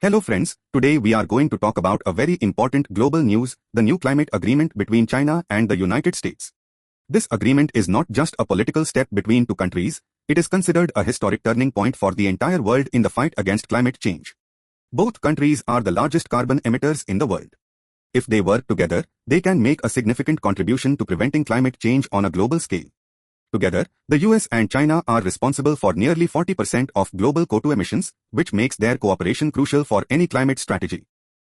Hello friends, today we are going to talk about a very important global news, the new climate agreement between China and the United States. This agreement is not just a political step between two countries, it is considered a historic turning point for the entire world in the fight against climate change. Both countries are the largest carbon emitters in the world. If they work together, they can make a significant contribution to preventing climate change on a global scale. Together, the US and China are responsible for nearly 40% of global CO2 emissions, which makes their cooperation crucial for any climate strategy.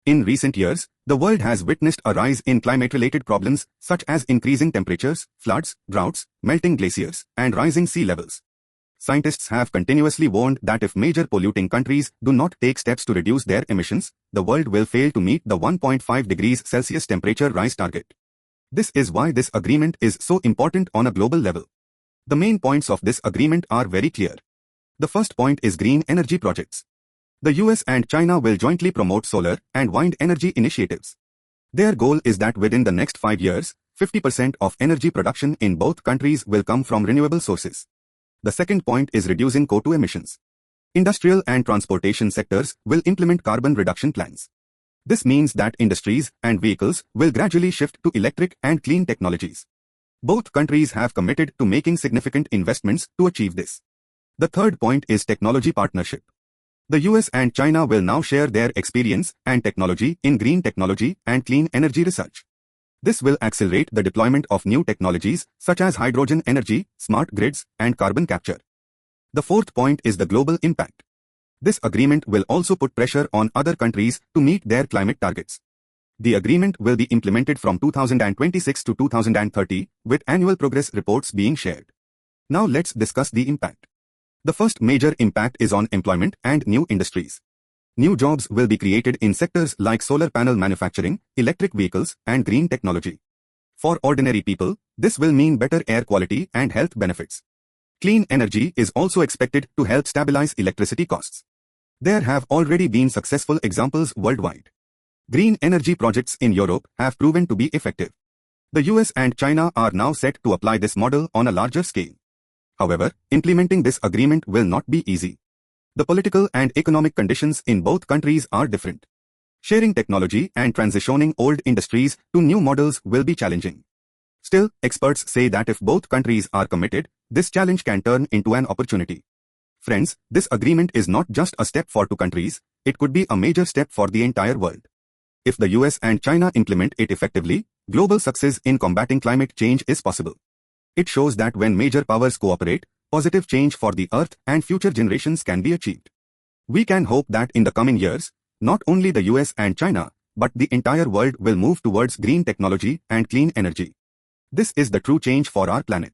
In recent years, the world has witnessed a rise in climate-related problems such as increasing temperatures, floods, droughts, melting glaciers, and rising sea levels. Scientists have continuously warned that if major polluting countries do not take steps to reduce their emissions, the world will fail to meet the 1.5 degrees Celsius temperature rise target. This is why this agreement is so important on a global level. The main points of this agreement are very clear. The first point is green energy projects. The US and China will jointly promote solar and wind energy initiatives. Their goal is that within the next 5 years, 50% of energy production in both countries will come from renewable sources. The second point is reducing CO2 emissions. Industrial and transportation sectors will implement carbon reduction plans. This means that industries and vehicles will gradually shift to electric and clean technologies. Both countries have committed to making significant investments to achieve this. The third point is technology partnership. The US and China will now share their experience and technology in green technology and clean energy research. This will accelerate the deployment of new technologies such as hydrogen energy, smart grids, and carbon capture. The fourth point is the global impact. This agreement will also put pressure on other countries to meet their climate targets. The agreement will be implemented from 2026 to 2030, with annual progress reports being shared. Now let's discuss the impact. The first major impact is on employment and new industries. New jobs will be created in sectors like solar panel manufacturing, electric vehicles, and green technology. For ordinary people, this will mean better air quality and health benefits. Clean energy is also expected to help stabilize electricity costs. There have already been successful examples worldwide. Green energy projects in Europe have proven to be effective. The US and China are now set to apply this model on a larger scale. However, implementing this agreement will not be easy. The political and economic conditions in both countries are different. Sharing technology and transitioning old industries to new models will be challenging. Still, experts say that if both countries are committed, this challenge can turn into an opportunity. Friends, this agreement is not just a step for two countries, it could be a major step for the entire world. If the US and China implement it effectively, global success in combating climate change is possible. It shows that when major powers cooperate, positive change for the Earth and future generations can be achieved. We can hope that in the coming years, not only the US and China, but the entire world will move towards green technology and clean energy. This is the true change for our planet.